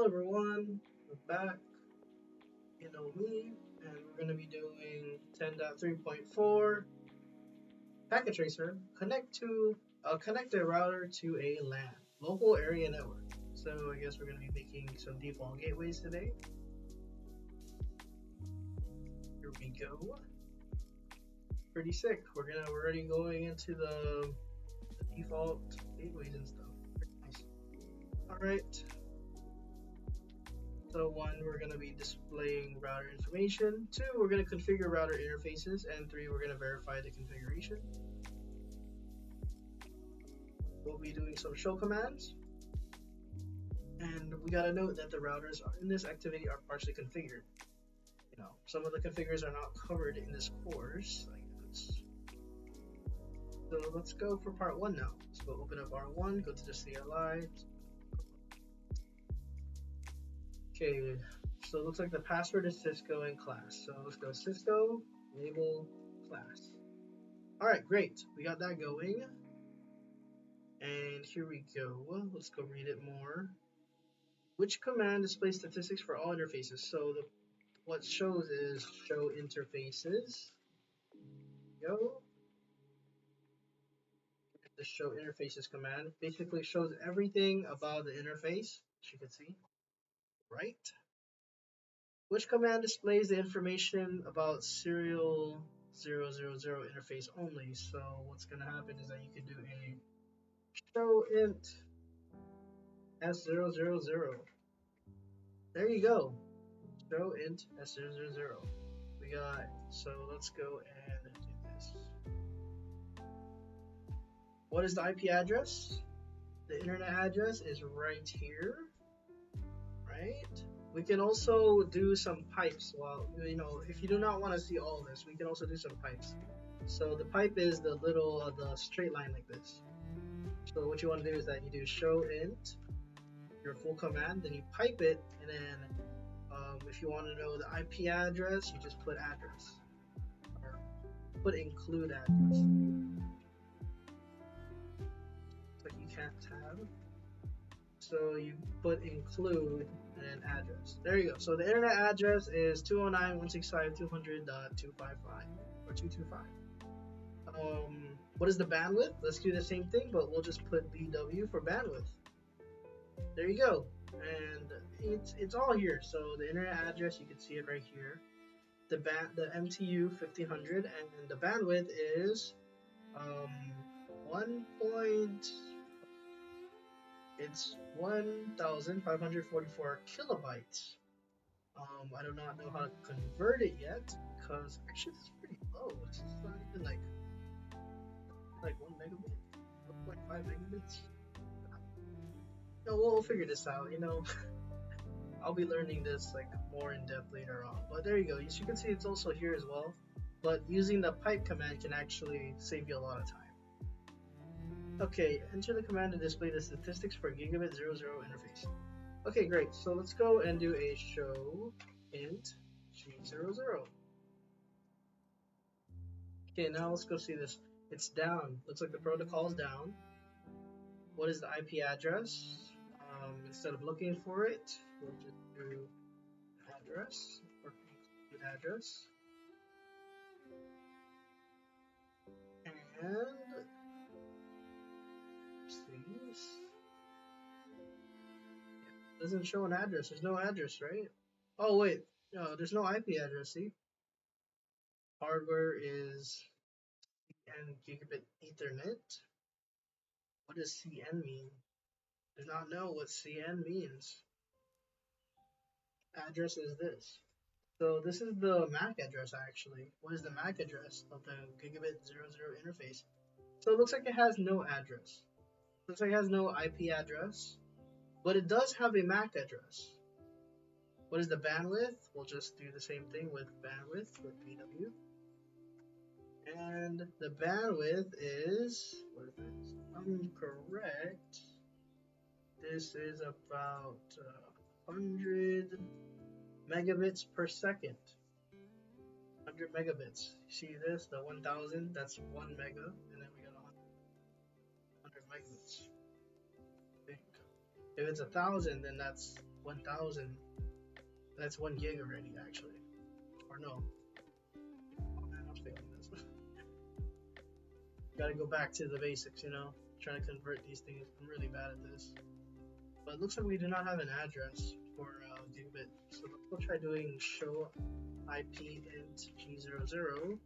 everyone, we're back. You know me, and we're going to be doing 10.3.4 packet tracer. Connect a router to a LAN, local area network. So I guess we're going to be making some default gateways today. Here we go. Pretty sick. We're already going into the default gateways and stuff. Pretty nice. All right. So 1, we're going to be displaying router information. 2, we're going to configure router interfaces. And 3, we're going to verify the configuration. We'll be doing some show commands. And we got to note that the routers in this activity are partially configured. You know, some of the configures are not covered in this course. So let's go for part 1 now. So we'll open up R1, go to the CLI. Okay, so it looks like the password is Cisco in class. So let's go Cisco, enable class. All right, great. We got that going. And here we go. Let's go read it more. Which command displays statistics for all interfaces? So what shows is show interfaces. Go. The show interfaces command basically shows everything about the interface, as you can see. Right. Which command displays the information about serial 000 interface only? So what's going to happen is that you can do a show int S000. There you go. Show int S000. We got, so let's go and do this. What is the IP address? The internet address is right here, right? We can also do some pipes. Well, you know, if you do not want to see all this, we can also do some pipes. So the pipe is the little, the straight line like this. So what you want to do is that you do show int, your full command, then you pipe it, and then if you want to know the IP address, you just put address, or put include address. But you can't tab. So you put include and then address. There you go. So the internet address is 209.165.200.255 or 225. What is the bandwidth? Let's do the same thing, but we'll just put BW for bandwidth. There you go. And it's all here. So the internet address, you can see it right here. The MTU 1500, and the bandwidth is 1,544 kilobytes. I do not know how to convert it yet, because actually it's pretty low. It's not even like 1 megabit, 1.5 megabits. No, we'll figure this out, you know. I'll be learning this like more in depth later on. But there you go. As you can see, it's also here as well. But using the pipe command can actually save you a lot of time. Okay, enter the command to display the statistics for gigabit 00 interface. Okay, great. So let's go and do a show int G00. Okay, now let's go see this. It's down. Looks like the protocol is down. What is the IP address? Instead of looking for it, we'll just do address or include address. And please, it doesn't show an address. There's no address, right? Oh wait, no, there's no IP address. See, hardware is CN gigabit Ethernet. What does CN mean? Do not know what CN means. Address is this. So this is the MAC address actually. What is the MAC address of the gigabit 00 interface? So it looks like it has no address. Looks like it has no IP address, but it does have a MAC address. What is the bandwidth? We'll just do the same thing with bandwidth with BW. And the bandwidth is, what is this? I'm correct. This is about 100 megabits per second. 100 megabits. You see this? The 1000, that's 1 mega, and then we got 100 megabits. If it's 1,000, then that's 1000. That's 1 gig already, actually. Or no. Oh man, I'm failing this. Gotta go back to the basics, you know? Trying to convert these things. I'm really bad at this. But it looks like we do not have an address for gigabit. So let's go try doing show IP int G00.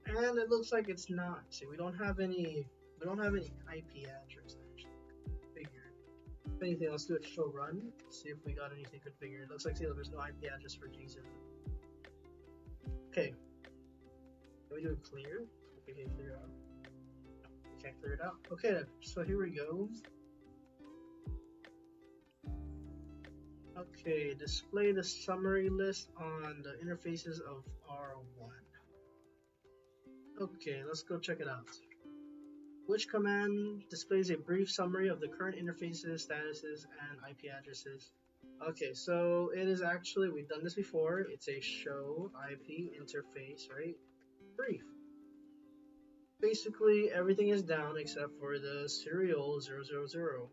And it looks like it's not. See, we don't have any IP address actually configured. If anything, let's do a show run. See if we got anything configured. It looks like there's no IP address for G0. Okay. Can we do it clear? We can clear it out. No, we can't clear it out. Okay then. So here we go. Okay, display the summary list on the interfaces of R1. Okay, let's go check it out. Which command displays a brief summary of the current interfaces, statuses, and IP addresses? Okay, so it is actually, we've done this before, it's a show IP interface, right? Brief. Basically, everything is down except for the serial 000.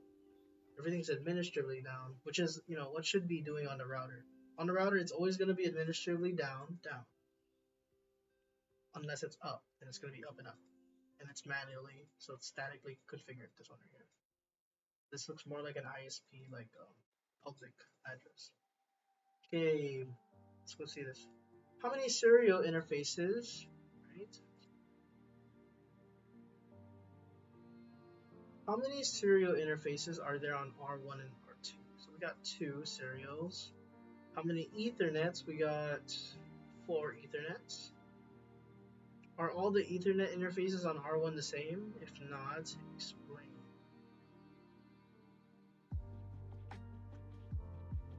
Everything's administratively down, which is, you know, what should be doing on the router. On the router, it's always going to be administratively down. Unless it's up, then it's going to be up and up. And it's manually, so it's statically configured, this one right here. This looks more like an ISP, like public address. Okay, let's go see this. How many serial interfaces, right? How many serial interfaces are there on R1 and R2? So we got 2 serials. How many Ethernets? We got 4 Ethernets. Are all the Ethernet interfaces on R1 the same? If not, explain.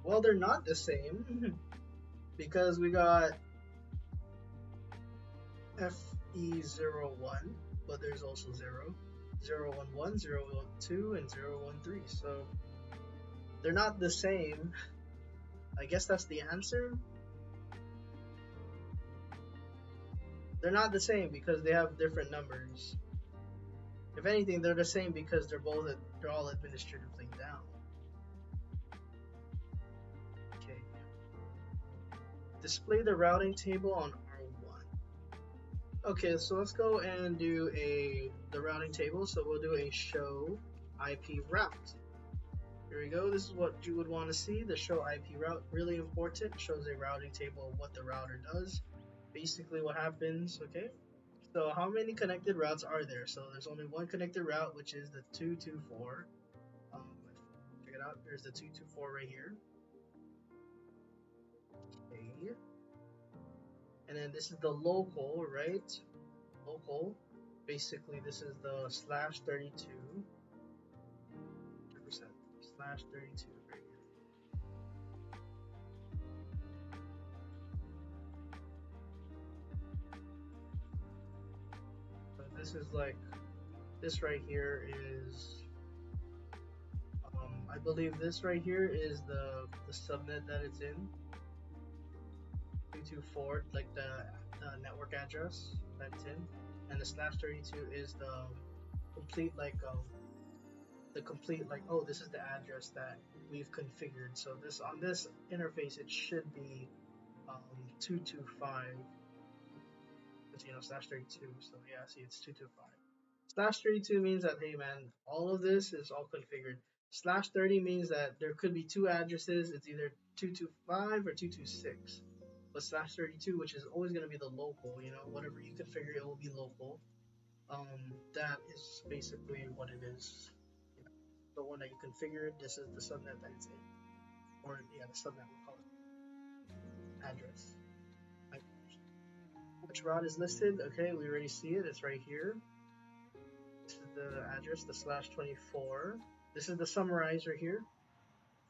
Well, they're not the same because we got FE01, but there's also 011, 012, and 013. So they're not the same. I guess that's the answer. They're not the same because they have different numbers. If anything, they're the same because they're all administratively down. Okay. Display the routing table on R1. Okay, so let's go and do the routing table. So we'll do a show IP route. Here we go. This is what you would want to see. The show IP route, really important. Shows a routing table of what the router does. Basically what happens, okay? So how many connected routes are there? So there's only one connected route, which is the 224. Check it out. There's the 224 right here. Okay. And then this is the local, right? Local. Basically, this is the /32. 2% /32 right here. This is like, this right here is, I believe this right here is the subnet that it's in. 224, like the network address that it's in, and the /32 is the complete, like, oh, this is the address that we've configured. So this, on this interface, it should be 225. You know, /32. So yeah, see, it's 225. /32 means that, hey man, all of this is all configured. /30 means that there could be 2 addresses. It's either 225 or 226. But /32, which is always going to be the local, you know, whatever you configure, it will be local. That is basically what it is. You know, the one that you configured, this is the subnet that it's in. Or yeah, the subnet, we'll call it address. Which route is listed? Okay, we already see it. It's right here. This is the address, the /24. This is the summarizer here.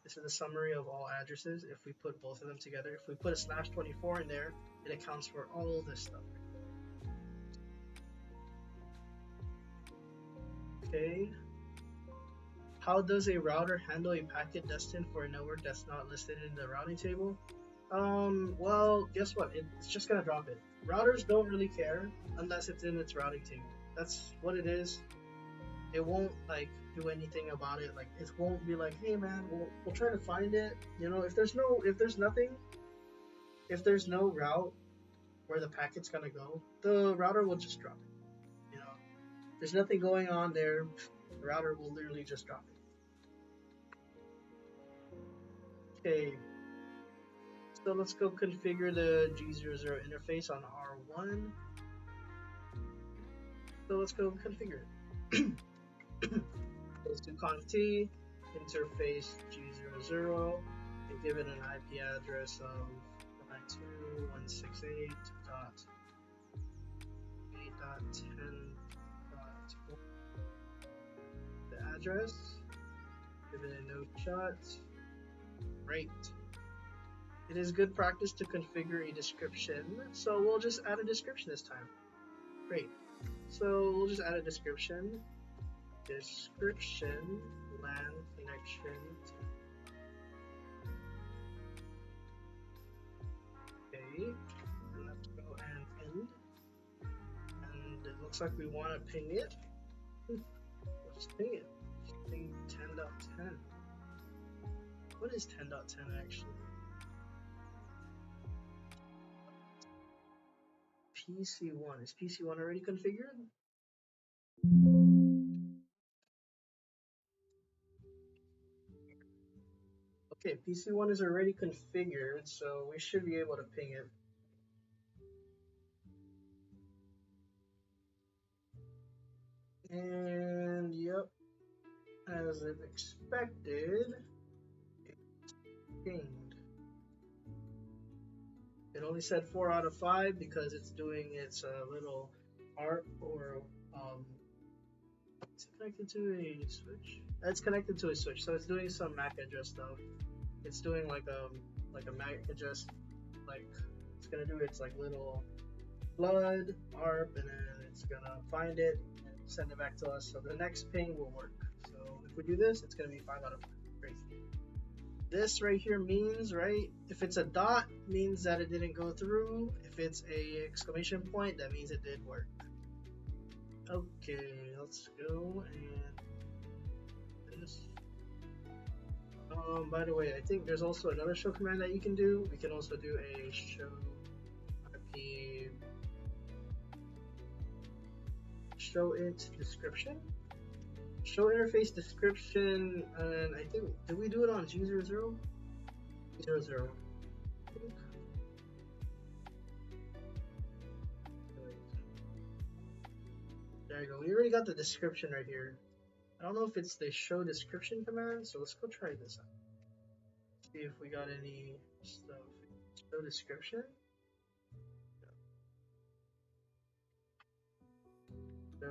This is the summary of all addresses. If we put both of them together, if we put a /24 in there, it accounts for all this stuff. Okay. How does a router handle a packet destined for a network that's not listed in the routing table? Well, guess what? It's just gonna drop it. Routers don't really care unless it's in its routing table. That's what it is. it won't like do anything about it. Like it won't be like, hey man, we'll try to find it. You know, if there's nothing, if there's no route where the packet's gonna go, the router will just drop it. You know, there's nothing going on there. The router will literally just drop it. Okay, so let's go configure the G00 interface on R1. So let's go configure it. Let's do conft interface G00 and give it an IP address of 192.168.8.10.1. The address, give it a node shot. Great. It is good practice to configure a description, so we'll just add a description this time. Great. So we'll just add a description. Description LAN connection. Okay, and let's go and end. And it looks like we want to ping it. Let's ping it. Ping 10.10. What is 10.10 actually? PC1. Is PC1 already configured? Okay, PC1 is already configured, so we should be able to ping it. And yep, as expected, it's pinged. It only said 4 out of 5 because it's doing its little ARP or it's connected to a switch. It's connected to a switch, so it's doing some MAC address stuff. It's doing like a MAC address, like it's gonna do its like little flood ARP, and then it's gonna find it and send it back to us. So the next ping will work. So if we do this, it's gonna be 5 out of 5. Great. This right here means, right, if it's a dot, means that it didn't go through. If it's a exclamation point, that means it did work. Okay, let's go and this. By the way, I think there's also another show command that you can do. We can also do a show IP show it description. Show interface description, and I think, did we do it on G00? G00. There you go. We already got the description right here. I don't know if it's the show description command, so let's go try this out. See if we got any stuff. Show description. So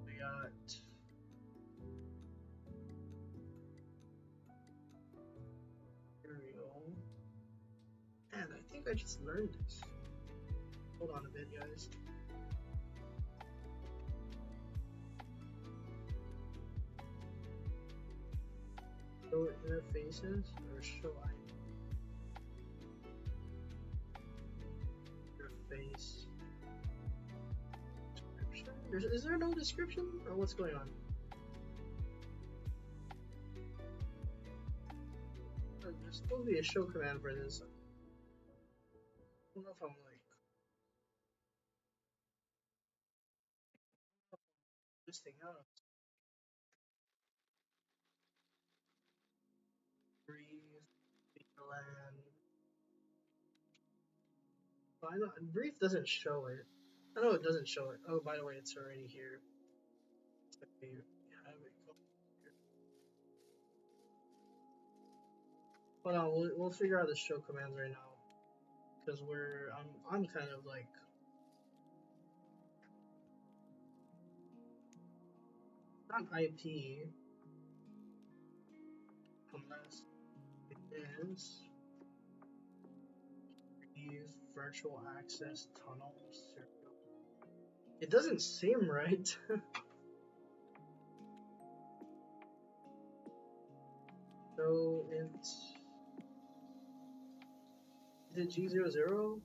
we got. Here we go. And I think I just learned this. Hold on a bit, guys. Show interfaces or show IP. Interface description. Is there no description, or what's going on? There's supposed to be a show command for this. I don't know if I'm like this thing out. Breathe, LAN. Well, I know brief doesn't show it. I know it doesn't show it. Oh, by the way, it's already here. Okay, have it go here. Hold on, we'll figure out the show commands right now, because I'm kind of like not IP unless it is virtual access tunnel serial. It doesn't seem right. So it's, is it G00?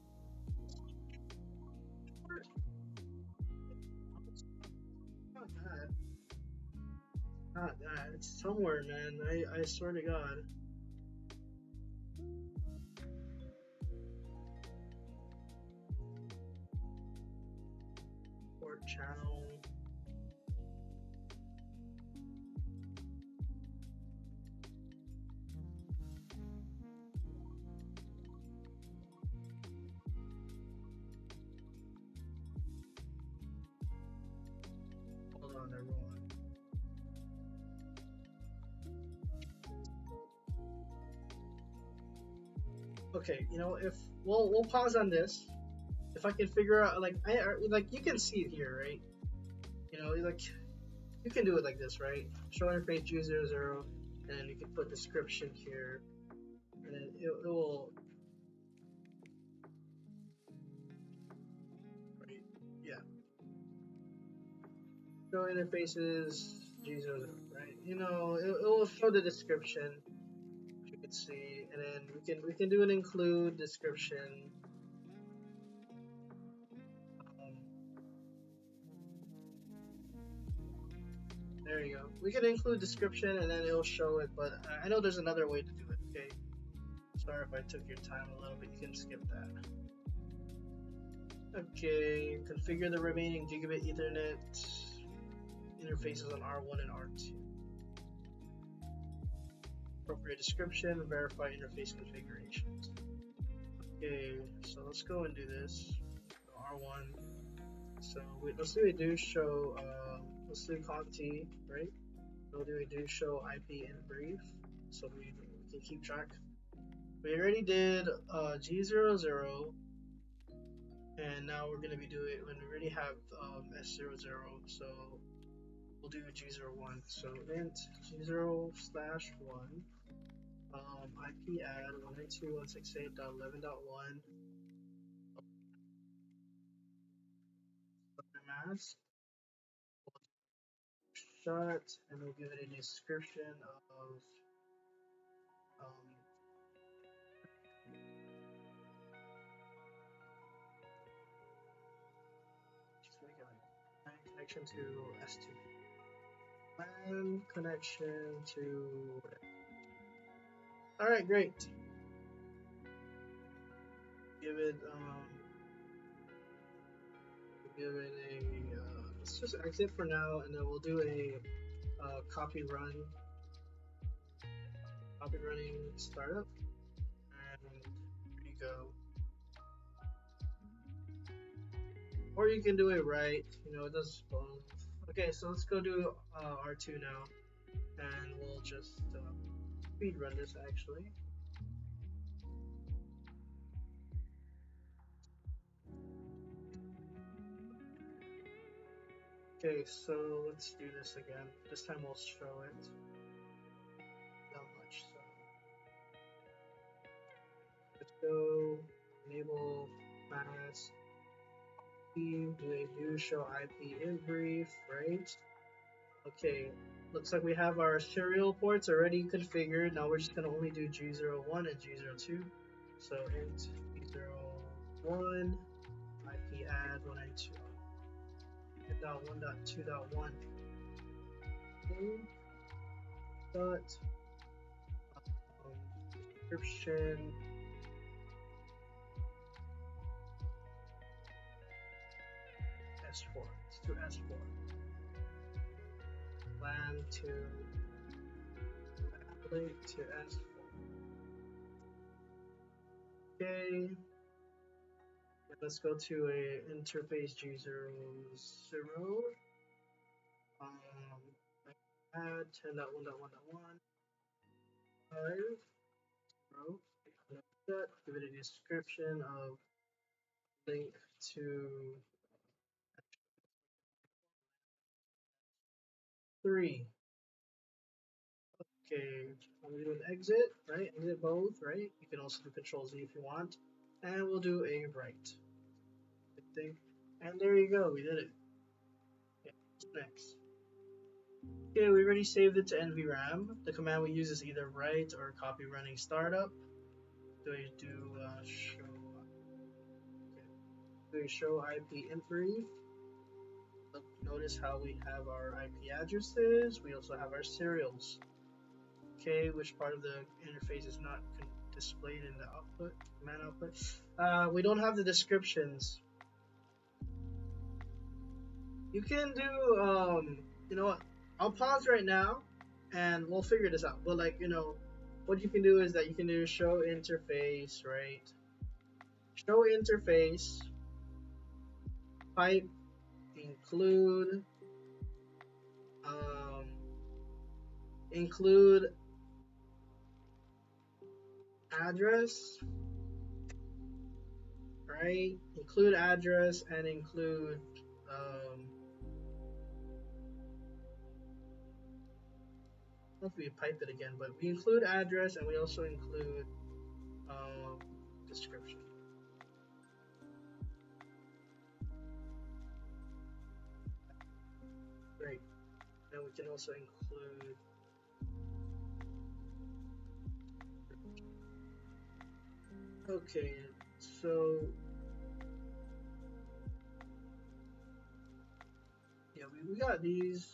not that. It's somewhere, man. I swear to God. Port channel. Hold on, everyone. Okay, you know, if we'll pause on this. If I can figure out, like, like you can see it here, right? You know, like you can do it like this, right? Show interface G00, and then you can put description here, and then it will. Right, yeah. Show interfaces G00, right? You know, it will show the description. You can see, and then we can do an include description. Um, there you go. We can include description, and then it'll show it. But I know there's another way to do it. Okay. Sorry if I took your time a little bit. You can skip that. Okay. Configure the remaining gigabit Ethernet interfaces on R1 and R2. Appropriate description. Verify interface configurations. Okay, so let's go and do this. R1. So let's do a do show. Let's do conti, right? We'll do a do show IP in brief, so we can keep track. We already did G00, and now we're gonna be doing when we already have S00. So we'll do G01. So int G0/1. IP add 192.168.11.1 mask shut, and we'll give it a description of just make it like LAN connection to S2. LAN connection to. All right, great. Give it a let's just exit for now, and then we'll do a copy running startup, and there you go. Or you can do it right, you know, it does both. Okay, so let's go do R2 now, and we'll just speed run this actually. Okay, so let's do this again. This time we'll show it. Not much, so let's go enable mask, do a do show IP in brief, right? Okay, looks like we have our serial ports already configured. Now we're just gonna only do G01 and G02. So int G01 IP add 192.1.2.1 dot description S4. Let's do S4. LAN to link to S4. Okay. And let's go to a interface G00. Add 10.1.1.1. 5. Give it a description of link to 3. Okay, I'm gonna do an exit, right? Exit both, right? You can also do Control Z if you want. And we'll do a write. Thing. And there you go, we did it. Okay, what's next? Okay, we already saved it to NVRAM. The command we use is either write or copy running startup. Do we do show? Okay. Do we show IP in brief? Notice how we have our IP addresses. We also have our serials. Okay, which part of the interface is not displayed in the output, command output? We don't have the descriptions. You can do, you know what? I'll pause right now, and we'll figure this out. But like, what you can do is that you can do show interface, right? Show interface, pipe, include, include address, right? Include address and include, I don't know if we pipe it again, but we include address and we also include description. Great. Then we can also include okay, so yeah, we got these.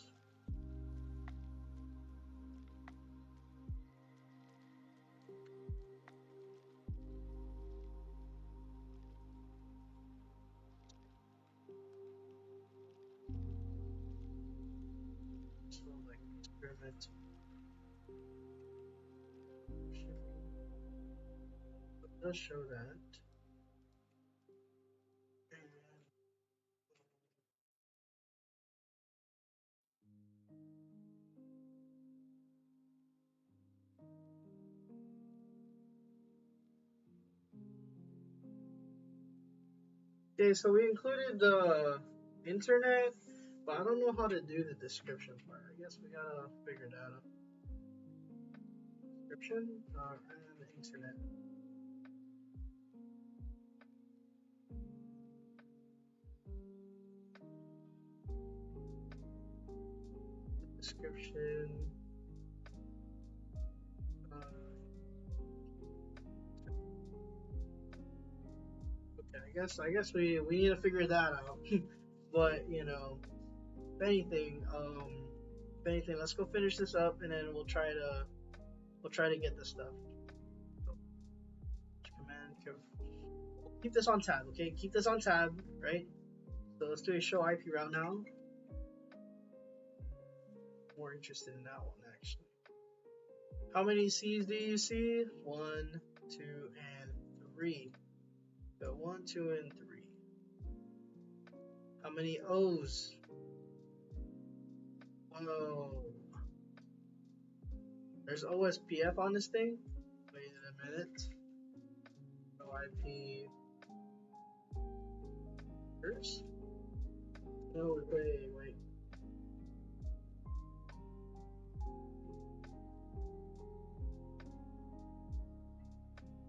So like experiment. It does show that. Okay, so we included the internet, but I don't know how to do the description part. I guess we gotta figure that out. Description and the internet. Description. Okay, I guess we need to figure that out. But if anything, let's go finish this up and then we'll try to get this stuff. So, command keep this on tab, okay? Keep this on tab, right? So let's do a show IP route now. More interested in that one actually. How many C's do you see? 1, 2, and 3. Got 1, 2, and 3. How many O's? Whoa. There's OSPF on this thing? Wait a minute. IP first? No, wait.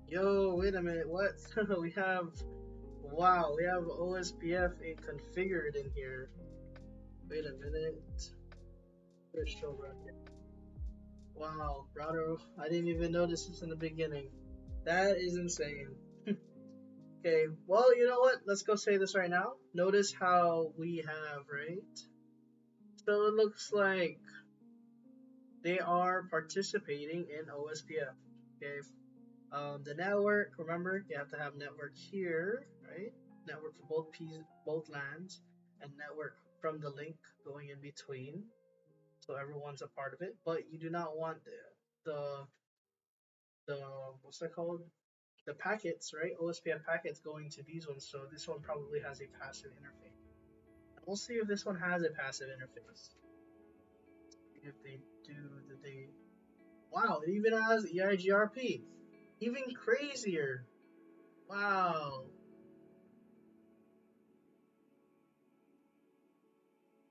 Yo, wait a minute, what? we have OSPF configured in here. Wait a minute. There's show router. Wow, router, I didn't even notice this in the beginning. That is insane. Okay, well, you know what? Let's go say this right now. Notice how we have, right? So it looks like they are participating in OSPF. Okay. The network, remember, you have to have network here, right? Network for both LANs, and network from the link going in between, so everyone's a part of it. But you do not want the what's that called? The packets, right? OSPF packets going to these ones. So this one probably has a passive interface. And we'll see if this one has a passive interface. If they do, wow, it even has EIGRP. Even crazier. Wow.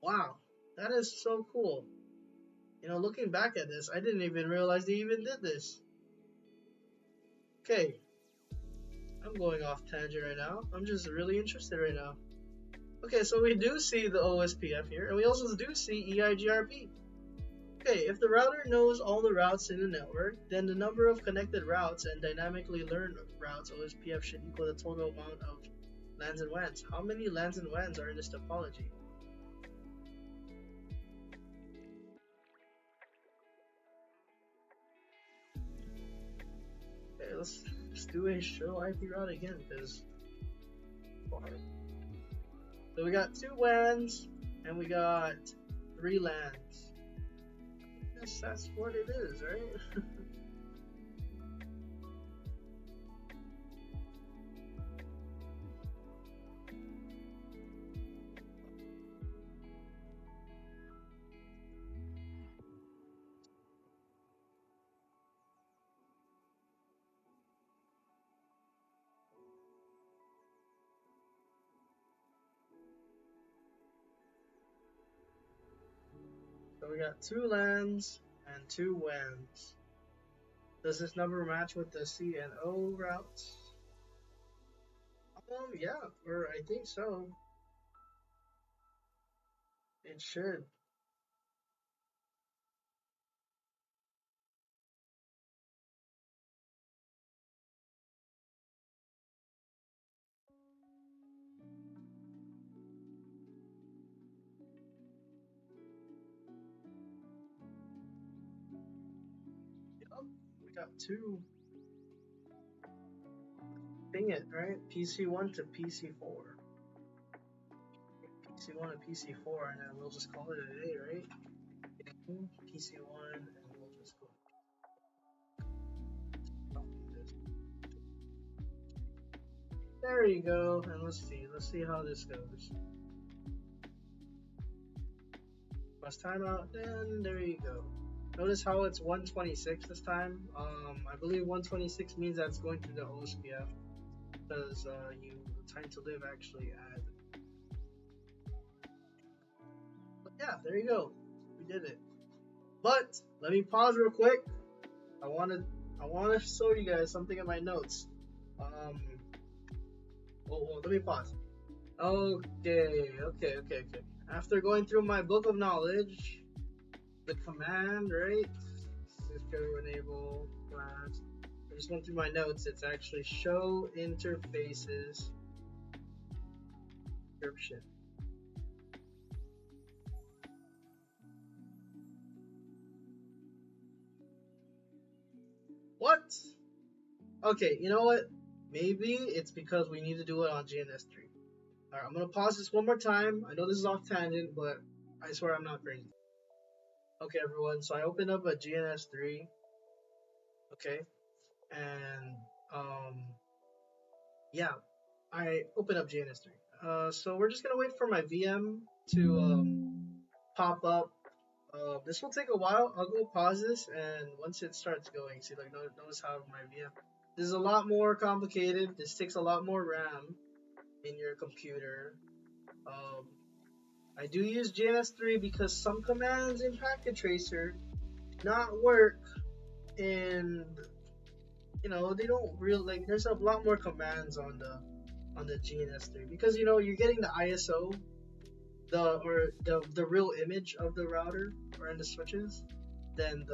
Wow. That is so cool. Looking back at this, I didn't even realize they even did this. Okay. I'm going off tangent right now. I'm just really interested right now. Okay, so we do see the OSPF here, and we also do see EIGRP. Okay, if the router knows all the routes in the network, then the number of connected routes and dynamically learned routes OSPF should equal the total amount of LANs and WANs. How many LANs and WANs are in this topology? let's do a show IP route again, because so we got 2 WANs and we got 3 LANs. I guess that's what it is, right? So we got 2 LANs and 2 WANs. Does this number match with the CNO routes? Yeah, or I think so. It should. Yup, we got 2. Dang it, right? PC1 to PC4. PC1 to PC4, and then we'll just call it a day, right? PC1, and we'll just go. There you go, and let's see how this goes. Press timeout, and there you go. Notice how it's 126 this time. I believe 126 means that's going through the OSPF, because you time to live actually add. But yeah, there you go. We did it. But let me pause real quick. I want to show you guys something in my notes. Well, let me pause. Okay. After going through my book of knowledge, the command, right? Cisco enable class. I just went through my notes. It's actually show interfaces description. What? Okay, you know what? Maybe it's because we need to do it on GNS3. Alright, I'm gonna pause this one more time. I know this is off tangent, but I swear I'm not crazy. Okay, everyone, so I opened up a GNS3. Okay, and yeah, I opened up GNS3. So we're just gonna wait for my VM to pop up. This will take a while. I'll go pause this, and once it starts going, see, like, notice how my VM. This is a lot more complicated. This takes a lot more RAM in your computer. I do use GNS3 because some commands in Packet Tracer do not work, and they don't really like. There's a lot more commands on the GNS3 because you're getting the ISO, the real image of the router or in the switches, than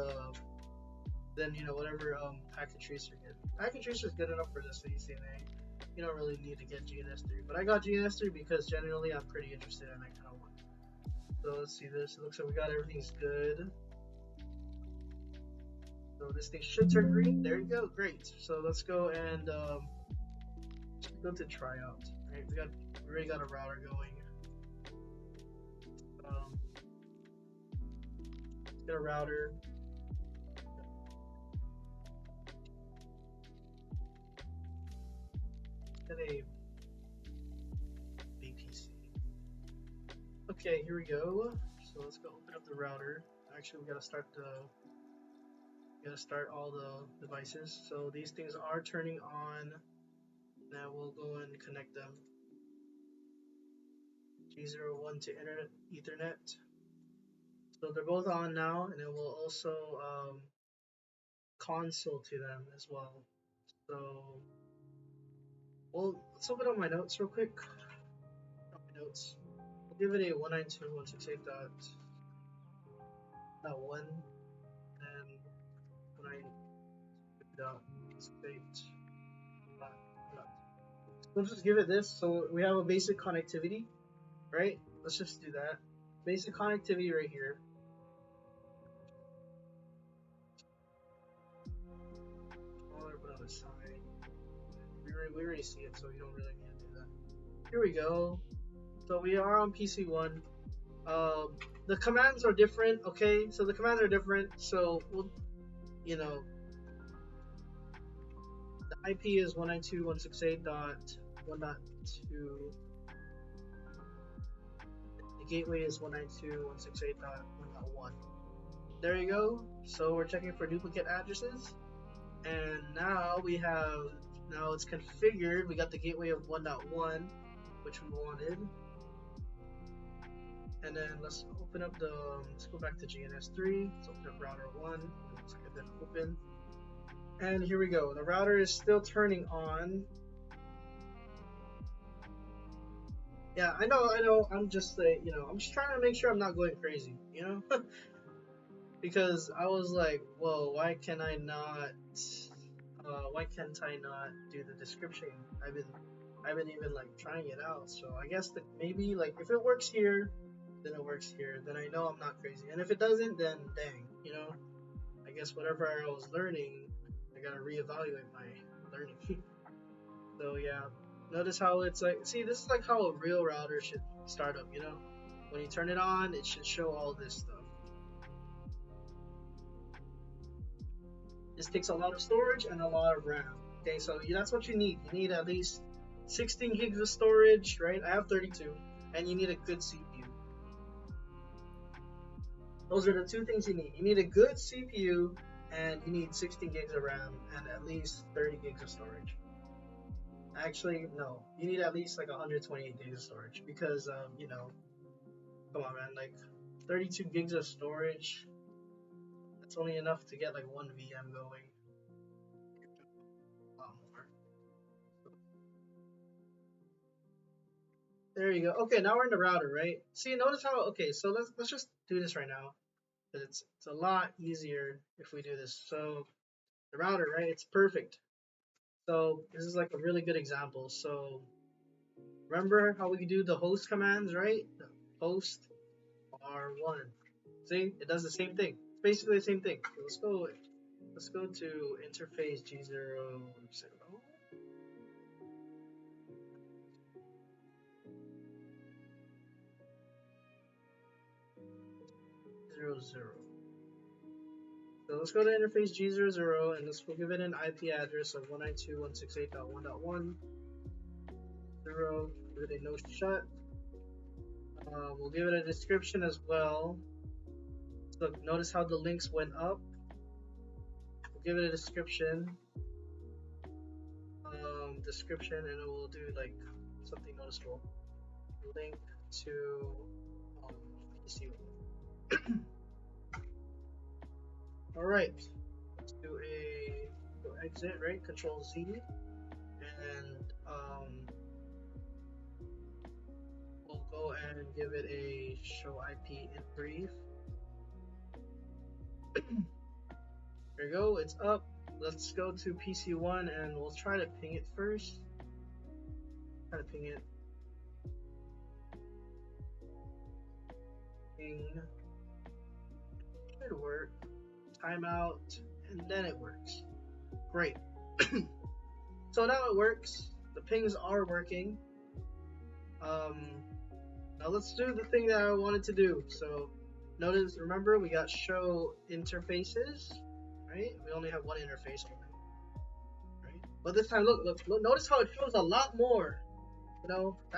whatever Packet Tracer gets. Packet Tracer is good enough for the CCNA. You don't really need to get GNS3, but I got GNS3 because generally I'm pretty interested and I kind of want it. So let's see this. It looks like we got everything's good. So this thing should turn green. There you go. Great. So let's go and go to tryout. Right, we already got a router going. Let's get a router. Get a VPC. Okay, here we go. So let's go open up the router. Actually, we gotta start all the devices. So these things are turning on. Now we'll go and connect them. G01 to Ethernet. So they're both on now, and it will also console to them as well. So, let's open up my notes real quick. My notes. We'll give it a 192.168.1 and 192.8. We'll just give it this. So we have a basic connectivity, right? Let's just do that. Basic connectivity right here. the side. We already see it, so you don't really need to do that. Here we go. So we are on PC1. The commands are different, okay? So the commands are different. So we'll, you know, the IP is 192.168.1.2. The gateway is 192.168.1.1. There you go. So we're checking for duplicate addresses, and now it's configured. We got the gateway of 1.1, which we wanted. And then let's open up let's go back to GNS3. Let's open up router 1. Looks like it didn't open. And here we go. The router is still turning on. Yeah, I know. I'm just like, I'm just trying to make sure I'm not going crazy, because I was like, whoa, why can't I not do the description? I've been even like trying it out. So I guess that maybe like if it works here, then it works here. Then I know I'm not crazy. And if it doesn't, then dang, I guess whatever I was learning, I gotta reevaluate my learning. So yeah, notice how it's like, see, this is like how a real router should start up, when you turn it on, it should show all this stuff. This takes a lot of storage and a lot of RAM. Okay, so that's what you need. You need at least 16 gigs of storage, right? I have 32, and you need a good CPU. Those are the two things you need. You need a good CPU, and you need 16 gigs of RAM and at least 30 gigs of storage. Actually, no, you need at least like 128 gigs of storage because, come on, man, like 32 gigs of storage, that's only enough to get like one VM going. A lot more. There you go. Okay, now we're in the router, right? See, notice how, okay, so let's just do this right now. It's a lot easier if we do this. So the router, right? It's perfect. So this is like a really good example. So remember how we do the host commands, right? The host R1. See, it does the same thing. It's basically the same thing. So let's go to interface G0. 00. So let's go to interface G00 and we'll give it an IP address of 192.168.1.1. 0. Give it a no shut. We'll give it a description as well. So notice how the links went up. We'll give it a description. And it will do like something noticeable. Link to PC1. All right, let's do go exit, right? Control Z, and we'll go and give it a show IP in brief. There you go, it's up. Let's go to PC1 and we'll try to ping it first. Try to ping it. Ping. Should work. Timeout, and then it works. Great. So now it works. The pings are working. Now let's do the thing that I wanted to do. So remember we got show interfaces, right? We only have one interface only, right? But this time, look, notice how it shows a lot more.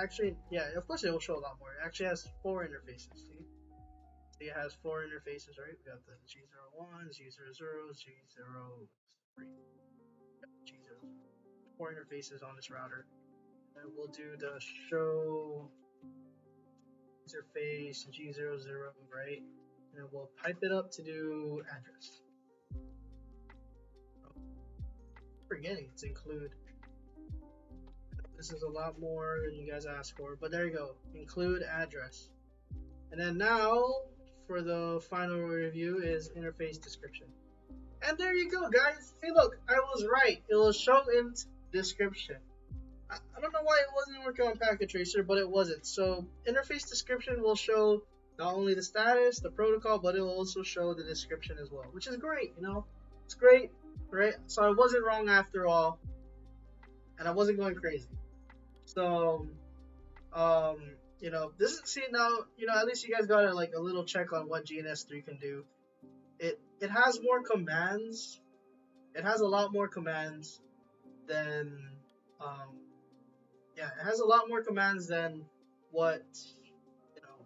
Actually, yeah, of course it will show a lot more. It actually has 4 interfaces. See? It has 4 interfaces, right? We got the G01, G00, G03. G0. 4 interfaces on this router. And we'll do the show interface G00, right? And we'll pipe it up to do address. Forgetting it's include. This is a lot more than you guys asked for, but there you go. Include address. And then now, for the final review is interface description. And there you go, guys. Hey, look, I was right. It will show in description. I don't know why it wasn't working on packet tracer, but it wasn't. So interface description will show not only the status, the protocol, but it will also show the description as well, which is great. It's great. right? So I wasn't wrong after all, and I wasn't going crazy. So, um, this is see now, at least you guys got like a little check on what GNS3 can do. It has more commands. It has a lot more commands than, um, yeah, it has a lot more commands than what, you know,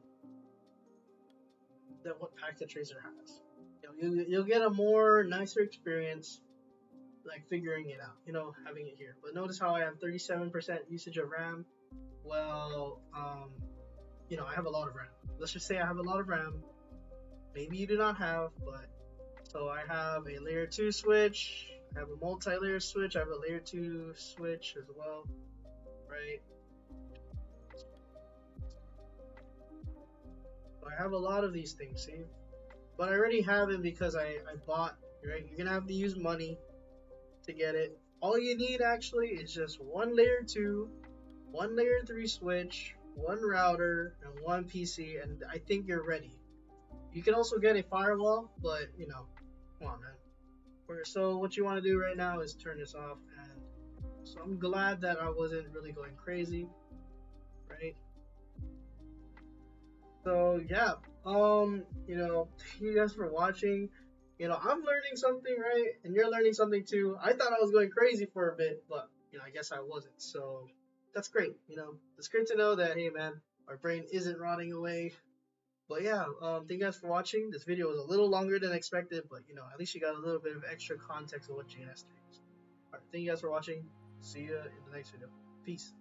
than what Packet Tracer has. You'll get a more nicer experience like figuring it out, having it here. But notice how I have 37% usage of RAM. Well, I have a lot of RAM. Let's just say I have a lot of RAM. Maybe you do not have, but so I have a layer 2 switch, I have a multi-layer switch, I have a layer 2 switch as well, right? So I have a lot of these things, see? But I already have it because I bought, right? You're gonna have to use money to get it. All you need actually is just one layer 2, one layer 3 switch, one router, and one PC, and I think you're ready. You can also get a firewall, but come on, man. So what you want to do right now is turn this off, and so I'm glad that I wasn't really going crazy, right? So yeah, thank you guys for watching. I'm learning something, right? And you're learning something too. I thought I was going crazy for a bit, but I guess I wasn't. So that's great. It's great to know that, hey man, our brain isn't rotting away. But yeah, thank you guys for watching. This video was a little longer than expected, but at least you got a little bit of extra context of what GNS3 is. Alright, thank you guys for watching. See you in the next video. Peace.